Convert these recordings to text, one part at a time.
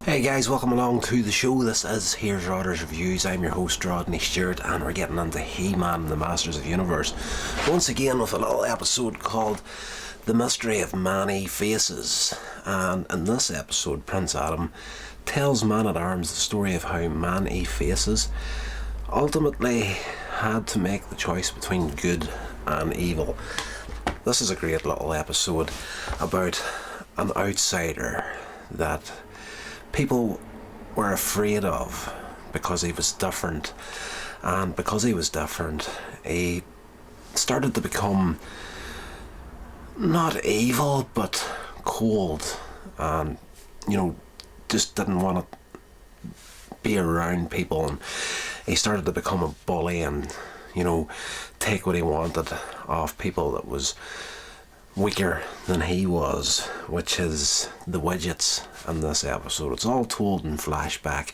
Hey guys, welcome along to the show. This is Here's Rodder's Reviews. I'm your host Rodney Stewart, and we're getting into He-Man and the Masters of the Universe once again with a little episode called The Mystery of Many Faces. And in this episode, Prince Adam tells Man-at-Arms the story of how Many Faces ultimately had to make the choice between good and evil. This is a great little episode about an outsider that people were afraid of because he was different, and because he was different he started to become not evil but cold, and just didn't want to be around people, and he started to become a bully and take what he wanted off people that was weaker than he was, which is the Widgets in this episode. It's all told in flashback.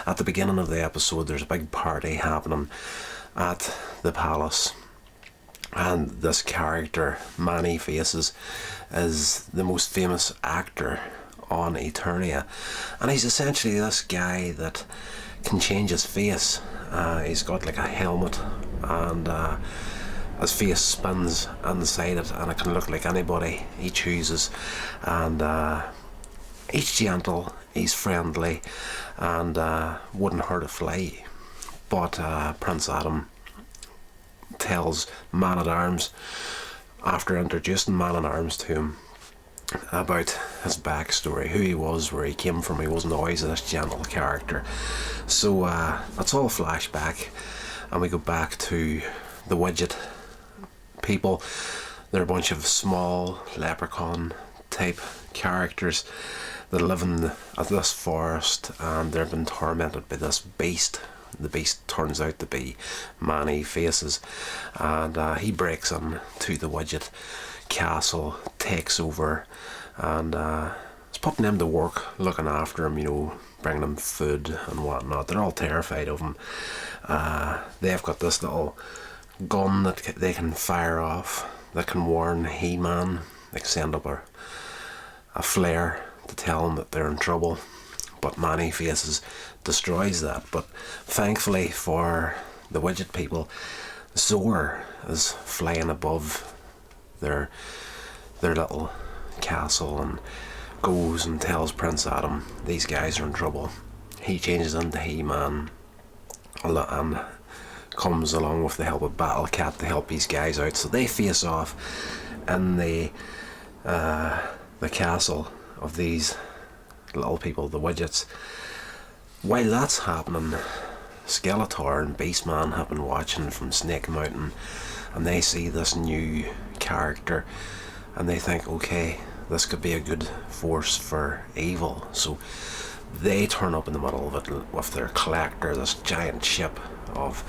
At the beginning of the episode, there's a big party happening at the palace, and this character, Many Faces, is the most famous actor on Eternia, and he's essentially this guy that can change his face. He's got like a helmet, and his face spins inside it, and it can look like anybody he chooses, and he's gentle, he's friendly, and wouldn't hurt a fly. But Prince Adam tells Man-at-Arms, after introducing Man-at-Arms to him, about his backstory, who he was, where he came from. He wasn't always this gentle character. So it's all flashback, and we go back to the Widget people. They're a bunch of small leprechaun type characters that live in this forest, and they've been tormented by this beast. The beast turns out to be Many Faces, and he breaks into the Widget castle, takes over, and is putting them to work, looking after him, bringing them food and whatnot. They're all terrified of him. They've got this little gun that they can fire off that can warn He-Man. They can send up a flare to tell him that they're in trouble, but Many Faces destroys that. But thankfully for the Widget people, Zor is flying above their little castle and goes and tells Prince Adam these guys are in trouble. He changes into He-Man and comes along with the help of Battle Cat to help these guys out. So they face off in the castle of these little people, the Widgets. While that's happening, Skeletor and Beastman have been watching from Snake Mountain, and they see this new character, and they think, okay, this could be a good force for evil. So they turn up in the middle of it with their Collector, this giant ship of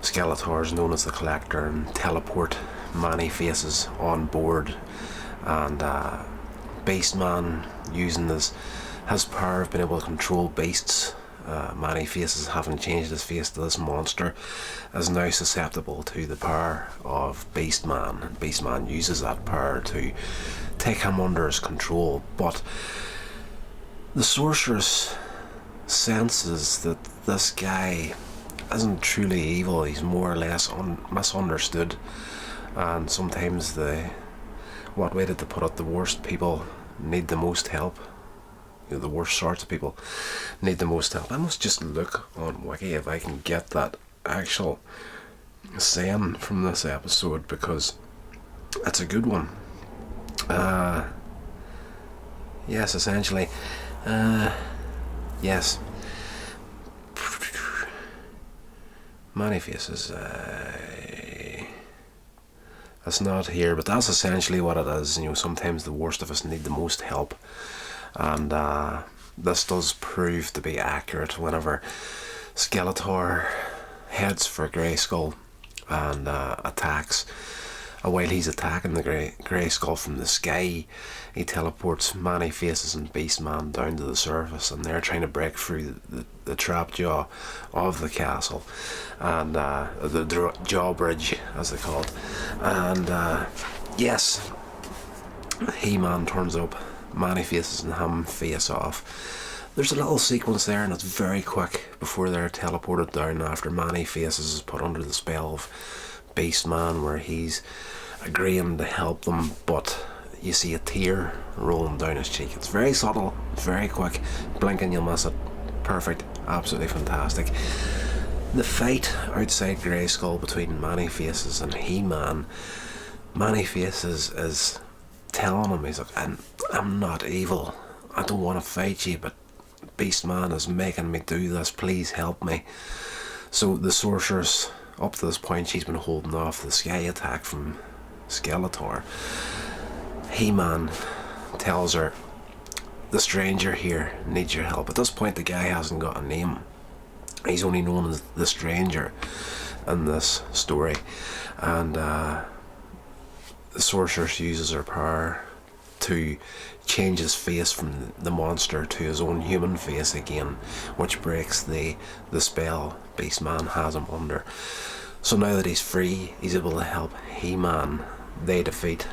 Skeletor's known as the Collector, and teleport Many Faces on board. And Beastman, using his power of being able to control beasts, Many Faces, having changed his face to this monster, is now susceptible to the power of Beastman, and Beastman uses that power to take him under his control. But the sorceress senses that this guy isn't truly evil. He's more or less misunderstood, and sometimes what way did they put it, the worst people need the most help. The worst sorts of people need the most help. I must just look on Wiki if I can get that actual saying from this episode, because it's a good one. Yes, essentially. Yes. Many Faces. It's not here, but that's essentially what it is. Sometimes the worst of us need the most help. And this does prove to be accurate whenever Skeletor heads for Grayskull and attacks. And while he's attacking the Grayskull from the sky, he teleports Many Faces and Beastman down to the surface, and they're trying to break through the trap jaw of the castle, and the drawbridge, as they call it. And yes, He-Man turns up, Many Faces and him face off. There's a little sequence there, and it's very quick before they're teleported down after Man-E-Faces is put under the spell of Beastman, where he's agreeing to help them, but you see a tear rolling down his cheek. It's very subtle, very quick, blink and you'll miss it. Perfect, absolutely fantastic. The fight outside Grayskull between Man-E-Faces and He-Man, Man-E-Faces is telling him, he's like, I'm not evil, I don't want to fight you, but Beastman is making me do this, please help me. So the sorceress, up to this point, she's been holding off the sky attack from Skeletor. He-Man tells her, the stranger here needs your help. At this point the guy hasn't got a name, he's only known as the stranger in this story, and the sorceress uses her power to change his face from the monster to his own human face again, which breaks the spell Beastman has him under. So now that he's free, he's able to help He-Man. They defeat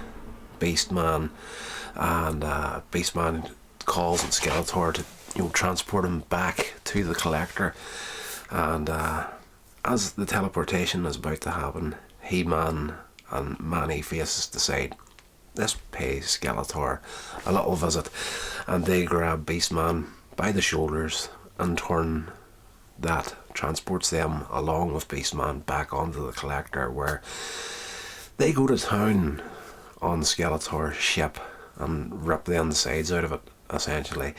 Beastman, and Beastman calls on Skeletor to transport him back to the Collector, and as the teleportation is about to happen, He-Man and Man-E-Faces decide, let's pay Skeletor a little visit, and they grab Beastman by the shoulders and turn that transports them along with Beastman back onto the Collector, where they go to town on Skeletor's ship and rip the insides out of it, essentially,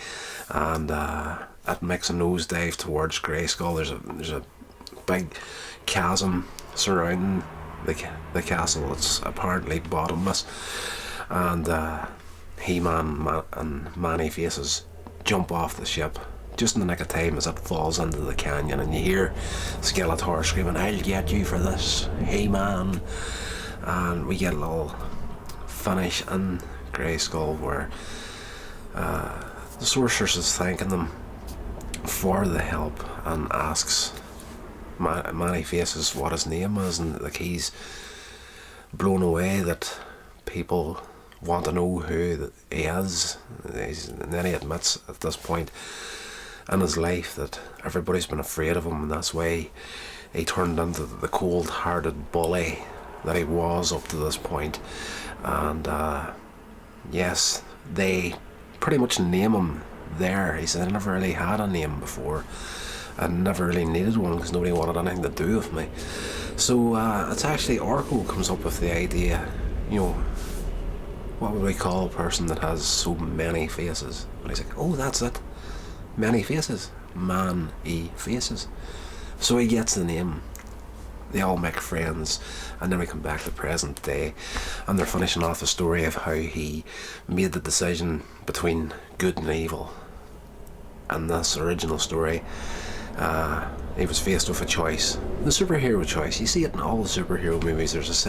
and it makes a nosedive towards Grayskull. There's a big chasm surrounding the castle. It's apparently bottomless, and He-Man and Man-E-Faces jump off the ship just in the nick of time as it falls into the canyon, and you hear Skeletor screaming, I'll get you for this, He-Man. And we get a little finish in Grayskull where the sorceress is thanking them for the help and asks Man-E-Faces what his name is, and like he's blown away that people want to know who he is. And then he admits at this point in his life that everybody's been afraid of him, and that's why he turned into the cold-hearted bully that he was up to this point. And yes, they pretty much name him there. He said, I never really had a name before, I never really needed one because nobody wanted anything to do with me. So it's actually Orko comes up with the idea, what would we call a person that has so many faces? And he's like, oh, that's it, many faces, Man-E-Faces. So he gets the name. They all make friends, and then we come back to present day, and they're finishing off the story of how he made the decision between good and evil. In this original story, he was faced with a choice, the superhero choice. You see it in all the superhero movies. There's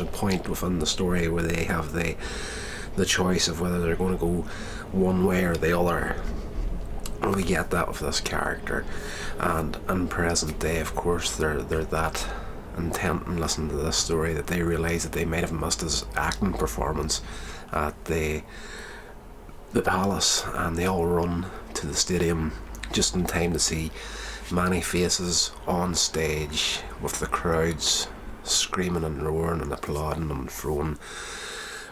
a point within the story where they have the choice of whether they're going to go one way or the other. And we get that with this character, and in present day, of course, they're that intent in listening to this story that they realise that they might have missed his acting performance at the palace, and they all run to the stadium just in time to see Man-E-Faces on stage with the crowds screaming and roaring and applauding and throwing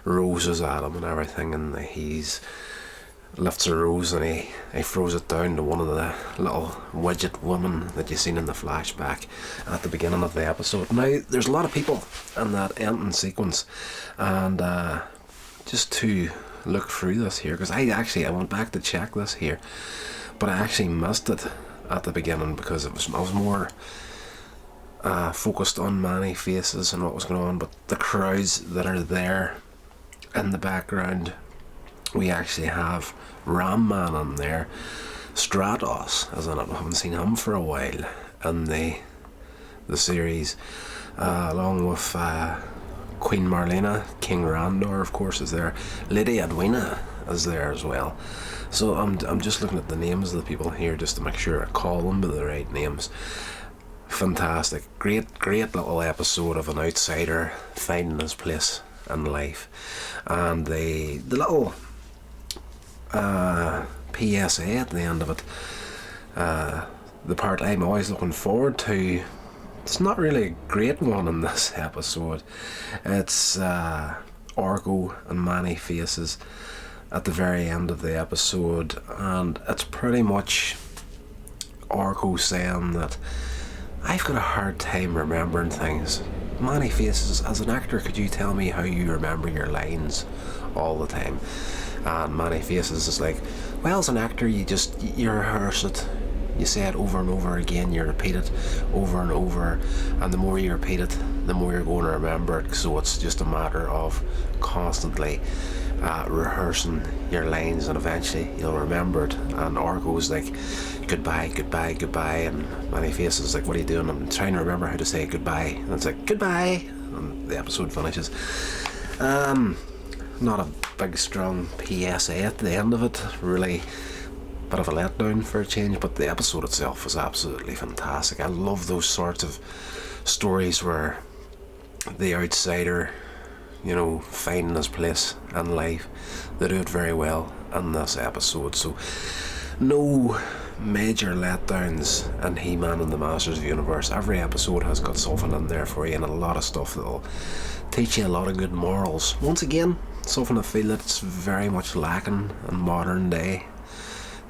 roses at him and everything, and he's lifts a rose and he throws it down to one of the little widget women that you've seen in the flashback at the beginning of the episode. Now, there's a lot of people in that ending sequence, and just to look through this here, because I went back to check this here, but I actually missed it at the beginning because I was more focused on Man-E-Faces and what was going on, but the crowds that are there in the background, we actually have Ram Man in there, Stratos, as in I haven't seen him for a while in the series, along with Queen Marlena. King Randor, of course, is there. Lady Edwina is there as well. So I'm just looking at the names of the people here just to make sure I call them by the right names. Fantastic, great little episode of an outsider finding his place in life, and the little PSA at the end of it. The part I'm always looking forward to, it's not really a great one in this episode. It's Orko and Man-E-Faces at the very end of the episode, and it's pretty much Orko saying that I've got a hard time remembering things. Man-E-Faces, as an actor, could you tell me how you remember your lines all the time? And Man-E-Faces is like, well, as an actor, you rehearse it. You say it over and over again, you repeat it over and over, and the more you repeat it, the more you're going to remember it. So it's just a matter of constantly rehearsing your lines, and eventually you'll remember it. And Orko's like, goodbye, goodbye, goodbye, and Man-E-Faces is like, what are you doing? I'm trying to remember how to say goodbye. And it's like, goodbye, and the episode finishes. Not a big strong PSA at the end of it, really. Bit of a letdown for a change, but the episode itself was absolutely fantastic. I love those sorts of stories where the outsider, finding his place in life. They do it very well in this episode. So no major letdowns in He-Man and the Masters of the Universe. Every episode has got something in there for you, and a lot of stuff that'll teach you a lot of good morals. Once again, something I feel that's very much lacking in modern day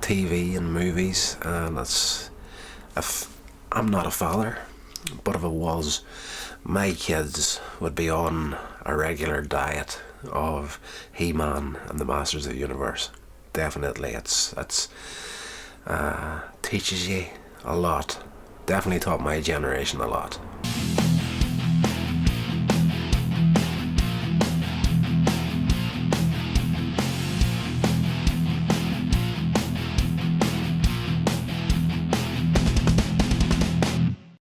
TV and movies. And if I'm not a father, but if I was, my kids would be on a regular diet of He-Man and the Masters of the Universe. Definitely, it's teaches you a lot. Definitely taught my generation a lot.